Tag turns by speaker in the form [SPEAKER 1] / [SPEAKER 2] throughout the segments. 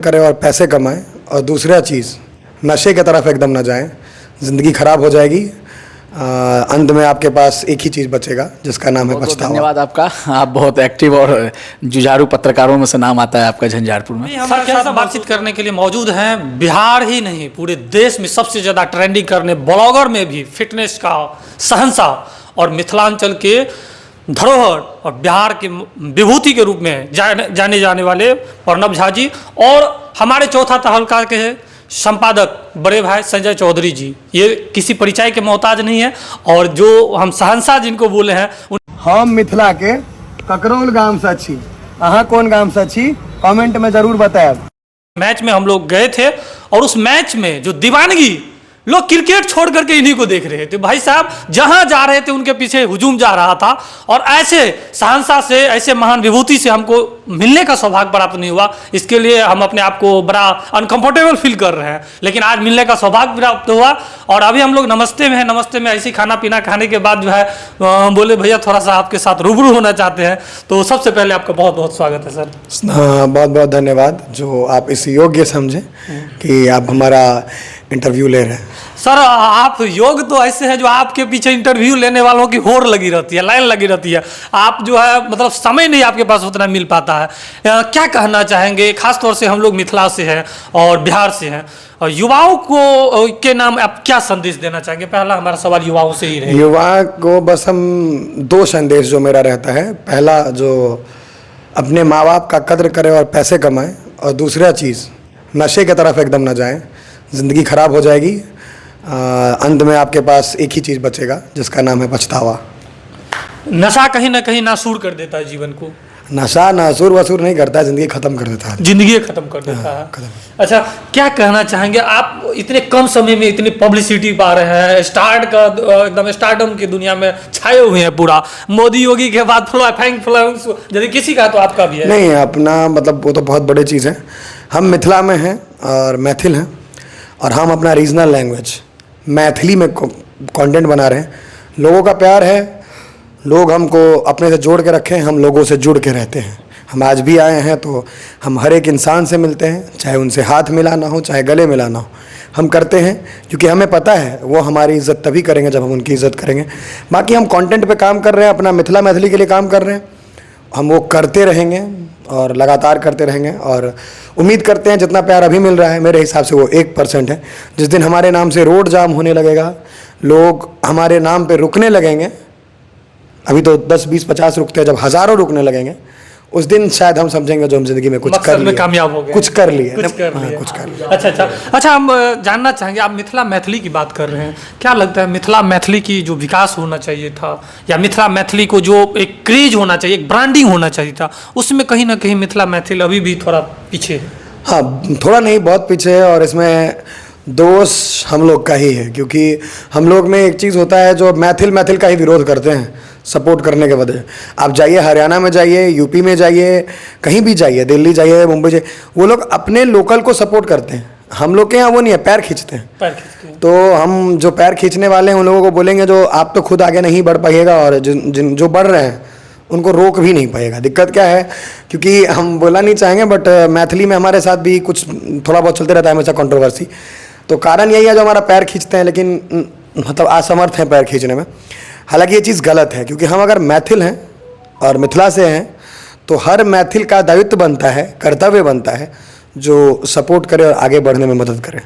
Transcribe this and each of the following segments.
[SPEAKER 1] करें और पैसे कमाएं, और दूसरा चीज़ नशे की तरफ एकदम ना जाएं, ज़िंदगी ख़राब हो जाएगी। अंत में आपके पास एक ही चीज़ बचेगा जिसका नाम है
[SPEAKER 2] बहुत
[SPEAKER 1] पछतावा।
[SPEAKER 2] धन्यवाद आपका। आप बहुत एक्टिव और जुझारू पत्रकारों में से नाम आता है आपका झंझारपुर में।
[SPEAKER 3] हमारे साथ बातचीत करने के लिए मौजूद हैं बिहार ही नहीं पूरे देश में सबसे ज़्यादा ट्रेंडिंग करने ब्लॉगर में भी फिटनेस का शहंशाह और मिथिलांचल के धरोहर और बिहार के विभूति के रूप में जाने जाने वाले प्रणब झा जी, और हमारे चौथा तहलका के संपादक बड़े भाई संजय चौधरी जी। ये किसी परिचय के मोहताज नहीं है, और जो हम शहंशाह जिनको बोले हैं
[SPEAKER 1] हम मिथिला के ककरौल गांव से छी, अहाँ कौन गांव से छी कमेंट में जरूर बताएब।
[SPEAKER 3] मैच में हम लोग गए थे, और उस मैच में जो दीवानगी लोग क्रिकेट छोड़ करके इन्हीं को देख रहे थे। भाई साहब जहां जा रहे थे उनके पीछे हुजूम जा रहा था, और ऐसे शहंशाह से, ऐसे महान विभूति से हमको मिलने का सौभाग्य प्राप्त नहीं हुआ। इसके लिए हम अपने आप को बड़ा अनकंफर्टेबल फील कर रहे हैं, लेकिन आज मिलने का सौभाग्य प्राप्त हुआ। और अभी हम लोग नमस्ते में हैं। नमस्ते में ऐसे ही खाना पीना खाने के बाद जो है बोले भैया थोड़ा सा आपके साथ रूबरू होना चाहते हैं। तो सबसे पहले आपका बहुत बहुत स्वागत है सर।
[SPEAKER 1] बहुत बहुत धन्यवाद जो आप इस योग्य समझें कि आप हमारा इंटरव्यू ले रहे हैं।
[SPEAKER 3] सर आप योग तो ऐसे हैं जो आपके पीछे इंटरव्यू लेने वालों की होड़ लगी रहती है, लाइन लगी रहती है। आप जो है मतलब समय नहीं आपके पास उतना मिल पाता है। क्या कहना चाहेंगे, खास तौर से हम लोग मिथिला से हैं और बिहार से हैं, और युवाओं को के नाम आप क्या संदेश देना चाहेंगे? पहला हमारा सवाल युवाओं से ही रहेगा।
[SPEAKER 1] युवा को बस हम दो संदेश जो मेरा रहता है, पहला जो अपने माँ बाप का कद्र करें और पैसे कमाएं, और दूसरा चीज़ नशे की तरफ एकदम ना जाएं, ज़िंदगी ख़राब हो जाएगी। अंत में आपके पास एक ही चीज़ बचेगा जिसका नाम है पछतावा।
[SPEAKER 3] नशा कहीं ना कहीं नासूर कर देता है जीवन को।
[SPEAKER 1] नशा नासूर वसूर नहीं करता है, ज़िंदगी ख़त्म कर देता है।
[SPEAKER 3] जिंदगी खत्म कर देता है। अच्छा, क्या कहना चाहेंगे आप? इतने कम समय में इतनी पब्लिसिटी पा रहे हैं, स्टार्ट का एकदम स्टार्डम की दुनिया में छाए हुए हैं पूरा। मोदी योगी के बाद यदि किसी का तो आपका भी है।
[SPEAKER 1] नहीं, अपना मतलब वो तो बहुत बड़ी चीज़ है। हम मिथिला में हैं और मैथिल हैं, और हम अपना रीजनल लैंग्वेज मैथिली में कंटेंट बना रहे हैं। लोगों का प्यार है, लोग हमको अपने से जोड़ के रखे हैं, हम लोगों से जुड़ के रहते हैं। हम आज भी आए हैं तो हम हर एक इंसान से मिलते हैं, चाहे उनसे हाथ मिलाना हो चाहे गले मिलाना हो, हम करते हैं, क्योंकि हमें पता है वो हमारी इज़्ज़त तभी करेंगे जब हम उनकी इज़्ज़त करेंगे। बाकी हम कंटेंट पे काम कर रहे हैं, अपना मिथिला मैथिली के लिए काम कर रहे हैं, हम वो करते रहेंगे और लगातार करते रहेंगे। और उम्मीद करते हैं जितना प्यार अभी मिल रहा है, मेरे हिसाब से वो 1% है। जिस दिन हमारे नाम से रोड जाम होने लगेगा, लोग हमारे नाम पे रुकने लगेंगे, अभी तो 10, 20, 50 रुकते हैं, जब हज़ारों रुकने लगेंगे उस दिन शायद हम समझेंगे जो हम जिंदगी में कुछ कर लिए,
[SPEAKER 3] कामयाब हो गए,
[SPEAKER 1] कुछ कर लिए।
[SPEAKER 3] कुछ कर लिया। अच्छा, हम जानना चाहेंगे, आप मिथिला मैथिली की बात कर रहे हैं, क्या लगता है मिथिला मैथिली की जो विकास होना चाहिए था, या मिथिला मैथिली को जो एक क्रेज होना चाहिए, एक ब्रांडिंग होना चाहिए था, उसमें कहीं ना कहीं मिथिला मैथिल अभी भी थोड़ा पीछे है?
[SPEAKER 1] हाँ, थोड़ा नहीं बहुत पीछे है, और इसमें दोष हम लोग का ही है, क्योंकि हम लोग में एक चीज़ होता है जो मैथिल का ही विरोध करते हैं सपोर्ट करने के बदले। आप जाइए हरियाणा में जाइए, यूपी में जाइए, कहीं भी जाइए, दिल्ली जाइए, मुंबई जाइए, वो लोग अपने लोकल को सपोर्ट करते हैं। हम लोग के यहाँ वो नहीं है, पैर खींचते हैं। तो हम जो पैर खींचने वाले हैं उन लोगों को बोलेंगे जो आप तो खुद आगे नहीं बढ़ पाइएगा, और जिन जो बढ़ रहे हैं उनको रोक भी नहीं पाएगा। दिक्कत क्या है, क्योंकि हम बोला नहीं चाहेंगे, बट मैथिली में हमारे साथ भी कुछ थोड़ा बहुत चलते रहता है हमेशा कंट्रोवर्सी। तो कारण यही है जो हमारा पैर खींचते हैं, लेकिन मतलब असमर्थ हैं पैर खींचने में। हालांकि ये चीज़ गलत है, क्योंकि हम अगर मैथिल हैं और मिथिला से हैं तो हर मैथिल का दायित्व बनता है, कर्तव्य बनता है जो सपोर्ट करे और आगे बढ़ने में मदद करे।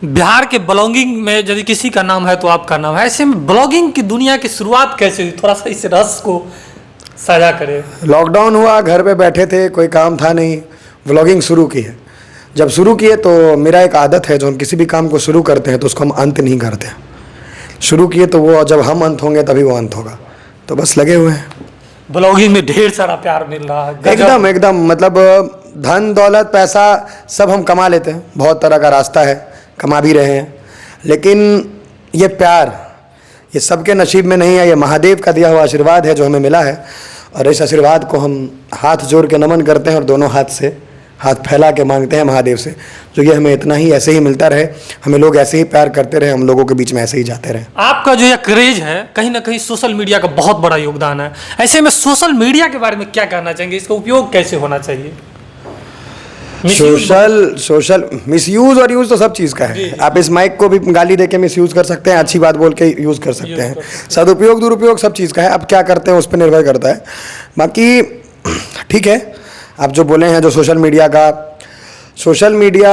[SPEAKER 3] बिहार के ब्लॉगिंग में यदि किसी का नाम है तो आपका नाम है। ऐसे में ब्लॉगिंग की दुनिया की शुरुआत कैसे हुई? थोड़ा सा इस रहस्य को साझा करें।
[SPEAKER 1] लॉकडाउन हुआ, घर पे बैठे थे, कोई काम था नहीं, व्लॉगिंग शुरू की है। जब शुरू किए तो मेरा एक आदत है, जो हम किसी भी काम को शुरू करते हैं तो उसको हम अंत नहीं करते। शुरू किए तो वो जब हम अंत होंगे तभी वो अंत होगा, तो बस लगे हुए हैं।
[SPEAKER 3] ब्लॉगिंग में ढेर सारा प्यार मिल रहा है।
[SPEAKER 1] एकदम मतलब धन दौलत पैसा सब हम कमा लेते हैं, बहुत तरह का रास्ता है, कमा भी रहे हैं, लेकिन ये प्यार ये सबके नसीब में नहीं है। ये महादेव का दिया हुआ आशीर्वाद है जो हमें मिला है, और इस आशीर्वाद को हम हाथ जोड़ के नमन करते हैं और दोनों हाथ से हाथ फैला के मांगते हैं महादेव से, जो ये हमें इतना ही ऐसे ही मिलता रहे, हमें लोग ऐसे ही प्यार करते रहे, हम लोगों के बीच में ऐसे ही जाते रहे।
[SPEAKER 3] आपका जो ये क्रेज है, कहीं ना कहीं सोशल मीडिया का बहुत बड़ा योगदान है। ऐसे में सोशल मीडिया के बारे में क्या कहना चाहेंगे? इसका उपयोग कैसे होना चाहिए?
[SPEAKER 1] सोशल मिसयूज और यूज तो सब चीज़ का है। आप इस माइक को भी गाली दे के मिसयूज कर सकते हैं, अच्छी बात बोल के यूज कर सकते हैं। सदुपयोग दुरुपयोग सब चीज़ का है, आप क्या करते हैं उस पर निर्भर करता है। बाकी ठीक है, आप जो बोले हैं जो सोशल मीडिया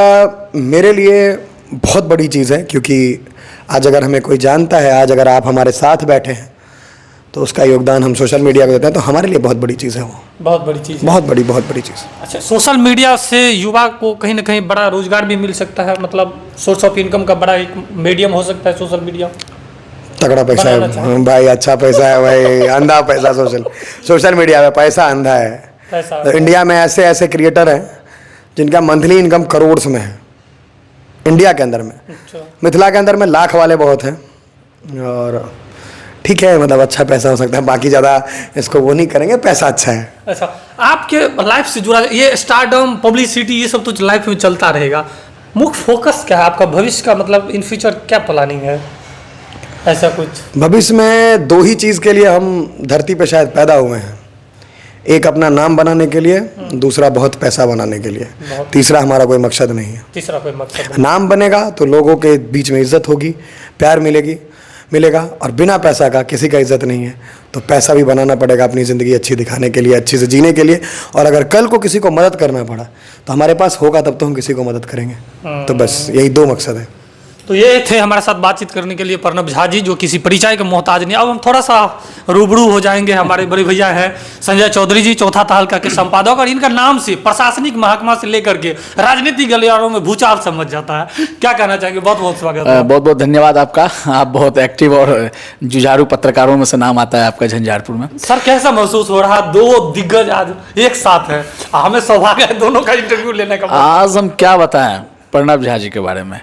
[SPEAKER 1] मेरे लिए बहुत बड़ी चीज़ है, क्योंकि आज अगर हमें कोई जानता है, आज अगर आप हमारे साथ बैठे हैं तो उसका योगदान हम सोशल मीडिया को देते हैं, तो हमारे लिए बहुत बड़ी चीज़ है वो।
[SPEAKER 3] बहुत बड़ी चीज़,
[SPEAKER 1] बहुत बड़ी चीज़।
[SPEAKER 3] अच्छा, सोशल मीडिया से युवा को कहीं ना कहीं बड़ा रोजगार भी मिल सकता है, मतलब सोर्स ऑफ इनकम का बड़ा एक मीडियम हो सकता है सोशल मीडिया।
[SPEAKER 1] तगड़ा पैसा है भाई, अच्छा पैसा है भाई, अंधा पैसा सोशल मीडिया में पैसा अंधा है। तो इंडिया में ऐसे क्रिएटर हैं जिनका मंथली इनकम करोड़ में है, इंडिया के अंदर में।
[SPEAKER 3] अच्छा।
[SPEAKER 1] मिथिला के अंदर में लाख वाले बहुत हैं, और ठीक है, मतलब अच्छा पैसा हो सकता है। बाकी ज़्यादा इसको वो नहीं करेंगे, पैसा अच्छा है।
[SPEAKER 3] अच्छा, आपके लाइफ से जुड़ा ये स्टारडम, पब्लिसिटी, ये सब तो लाइफ में चलता रहेगा। मुख्य फोकस क्या है आपका भविष्य का, मतलब इन फ्यूचर क्या प्लानिंग है, ऐसा कुछ?
[SPEAKER 1] भविष्य में दो ही चीज़ के लिए हम धरती पे शायद पैदा हुए हैं, एक अपना नाम बनाने के लिए, दूसरा बहुत पैसा बनाने के लिए। तीसरा हमारा कोई मकसद नहीं है।
[SPEAKER 3] तीसरा कोई मकसद?
[SPEAKER 1] नाम बनेगा तो लोगों के बीच में इज्जत होगी, प्यार मिलेगा, और बिना पैसा का किसी का इज्जत नहीं है। तो पैसा भी बनाना पड़ेगा अपनी ज़िंदगी अच्छी दिखाने के लिए, अच्छी से जीने के लिए। और अगर कल को किसी को मदद करना पड़ा तो हमारे पास होगा, तब तो हम किसी को मदद करेंगे। तो बस यही दो मकसद है।
[SPEAKER 3] तो ये थे हमारे साथ बातचीत करने के लिए प्रणब झा जी, जो किसी परिचय के मोहताज नहीं। अब हम थोड़ा सा रूबरू हो जाएंगे। हमारे बड़े भैया हैं संजय चौधरी जी, चौथा तहलका के संपादक, और इनका नाम से प्रशासनिक महकमा से लेकर के राजनीतिक गलियारों में भूचाल समझ जाता है। क्या कहना चाहेंगे? बहुत बहुत स्वागत है।
[SPEAKER 2] बहुत बहुत धन्यवाद आपका। आप बहुत एक्टिव और जुझारू पत्रकारों में से नाम आता है आपका झंझारपुर में।
[SPEAKER 3] सर, कैसा महसूस हो रहा है? दो दिग्गज आज एक साथ हैं, हमें सौभाग्य है दोनों का इंटरव्यू लेने का।
[SPEAKER 2] आज हम क्या बताएं प्रणब झा जी के बारे में।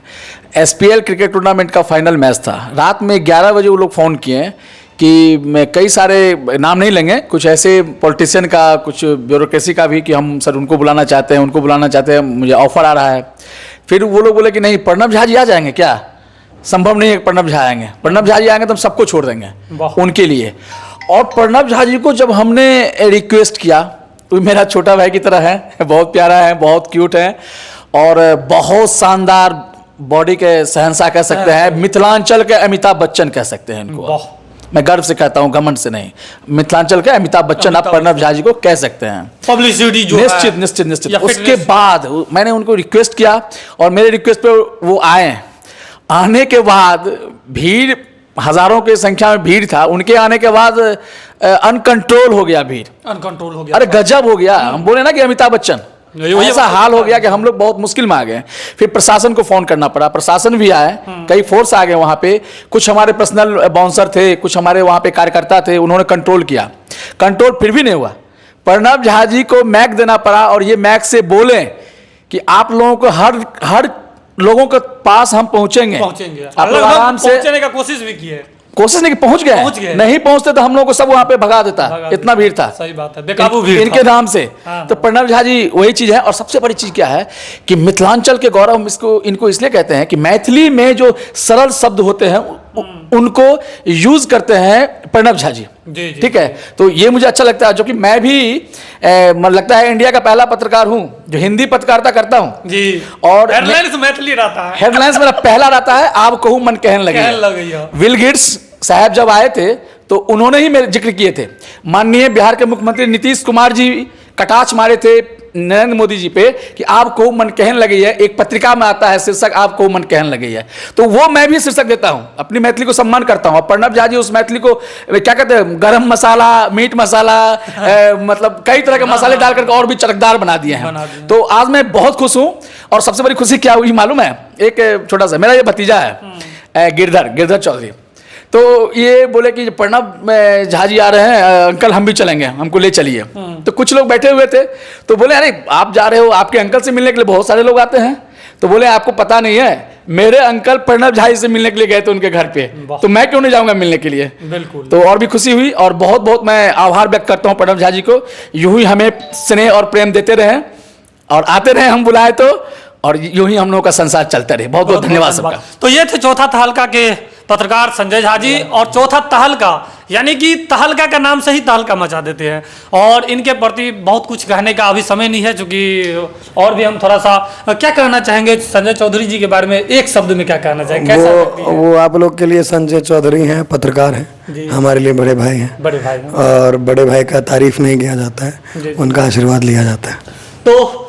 [SPEAKER 2] SPL क्रिकेट टूर्नामेंट का फाइनल मैच था, रात में 11 बजे वो लोग फ़ोन किए कि मैं कई सारे नाम नहीं लेंगे, कुछ ऐसे पॉलिटिशियन का, कुछ ब्यूरोक्रेसी का भी, कि हम सर उनको बुलाना चाहते हैं, मुझे ऑफर आ रहा है। फिर वो लोग बोले कि नहीं, प्रणब झा जी आ जाएंगे क्या? संभव नहीं है प्रणब झा आएंगे। प्रणब झा जी आएंगे तो हम सबको छोड़ देंगे उनके लिए। और प्रणब झा जी को जब हमने रिक्वेस्ट किया, तो मेरा छोटा भाई की तरह है, बहुत प्यारा है, बहुत क्यूट है, और बहुत शानदार बॉडी के शहंशाह कह सकते हैं, मिथिलांचल के अमिताभ बच्चन कह सकते हैं इनको। मैं गर्व से कहता हूं, घमंड से नहीं। मिथिलांचल के अमिताभ बच्चन आप प्रणब झा जी को कह सकते हैं।
[SPEAKER 3] पब्लिसिटी जो
[SPEAKER 2] निश्चित। उसके बाद मैंने उनको रिक्वेस्ट किया, और मेरे रिक्वेस्ट पे वो आने के बाद भीड़, हजारों की संख्या में भीड़ था। उनके आने के बाद अनकंट्रोल हो गया भीड़,
[SPEAKER 3] अनकंट्रोल हो गया।
[SPEAKER 2] अरे गजब हो गया। हम बोले ना कि अमिताभ बच्चन, ऐसा हाल हो गया कि हम लोग बहुत मुश्किल में आ गए। फिर प्रशासन को फोन करना पड़ा, प्रशासन भी आए, कई फोर्स आ गए वहां पे। कुछ हमारे पर्सनल बाउंसर थे, कुछ हमारे वहां पे कार्यकर्ता थे, उन्होंने कंट्रोल किया। कंट्रोल फिर भी नहीं हुआ। प्रणब झा जी को मैक देना पड़ा, और ये मैक से बोले कि आप लोगों को हर लोगों के पास हम पहुंचेंगे। आप लोग आराम से
[SPEAKER 3] पहुंचने का कोशिश भी की है।
[SPEAKER 2] कोशिश नहीं कि पहुंच गए, नहीं पहुंचते तो हम लोग को सब वहां पे भगा देता, इतना भीड़ था।
[SPEAKER 3] सही बात है, बेकाबू भीड़
[SPEAKER 2] इनके नाम से। तो प्रणब झा जी वही चीज है। और सबसे बड़ी चीज क्या है कि मिथिलांचल के गौरव, इनको इसलिए कहते हैं कि मैथिली में जो सरल शब्द होते हैं उनको यूज करते हैं प्रणब झा जी। ठीक है, तो ये मुझे अच्छा लगता है, जो कि मैं भी लगता है इंडिया का पहला पत्रकार हूं जो हिंदी पत्रकारिता करता हूं जी। और
[SPEAKER 3] हेडलाइंस मैथिली रहता है,
[SPEAKER 2] हेडलाइंस मेरा पहला रहता है, आप कहूं मन कहन लगे। विल गेट्स साहब जब आए थे तो उन्होंने ही मेरे जिक्र किए थे। माननीय बिहार के मुख्यमंत्री नीतीश कुमार जी कटाक्ष मारे थे नरेंद्र मोदी जी पे कि आपको मन कहन लगी है। एक पत्रिका में आता है शीर्षक, आपको मन कहन लगी है, तो वो मैं भी शीर्षक देता हूं, अपनी मैथिली को सम्मान करता हूं। प्रणब झा जी उस मैथिली को क्या कहते हैं, गरम मसाला, मीट मसाला, मतलब कई तरह के मसाले डाल करके और भी चटकदार बना दिए हैं। तो आज मैं बहुत खुश हूं। और सबसे बड़ी खुशी क्या हुई मालूम है? एक छोटा सा मेरा ये भतीजा है गिरधर चौधरी, तो ये बोले कि प्रणब झा जी आ रहे हैं, अंकल हम भी चलेंगे, हमको ले चलिए। तो कुछ लोग बैठे हुए थे, तो बोले अरे आप जा रहे हो, आपके अंकल से मिलने के लिए बहुत सारे लोग आते हैं। तो बोले आपको पता नहीं है, मेरे अंकल प्रणब झा से मिलने के लिए गए थे उनके घर पे, तो मैं क्यों नहीं जाऊंगा मिलने के लिए।
[SPEAKER 3] बिल्कुल।
[SPEAKER 2] तो और भी खुशी हुई, और बहुत बहुत मैं आभार व्यक्त करता हूँ प्रणब झा जी को। यूं ही हमें स्नेह और प्रेम देते रहे और आते रहे हम बुलाए तो, और यूं ही हम लोगों का संसार चलता रहे। बहुत बहुत धन्यवाद सबका।
[SPEAKER 3] तो ये थे चौथा तहलका के पत्रकार संजय झा जी, और चौथा तहलका, यानी कि तहलका का नाम से ही तहलका मचा देते हैं। और इनके प्रति बहुत कुछ कहने का अभी समय नहीं है, चूंकि और भी हम थोड़ा सा क्या कहना चाहेंगे संजय चौधरी जी के बारे में, एक शब्द में क्या कहना चाहेंगे? कैसा व्यक्ति हैं?
[SPEAKER 1] वो आप लोग के लिए संजय चौधरी हैं, पत्रकार हैं, हमारे लिए बड़े भाई हैं।
[SPEAKER 3] बड़े भाई हैं।
[SPEAKER 1] और बड़े भाई का तारीफ नहीं किया जाता है, उनका आशीर्वाद लिया जाता है।
[SPEAKER 3] तो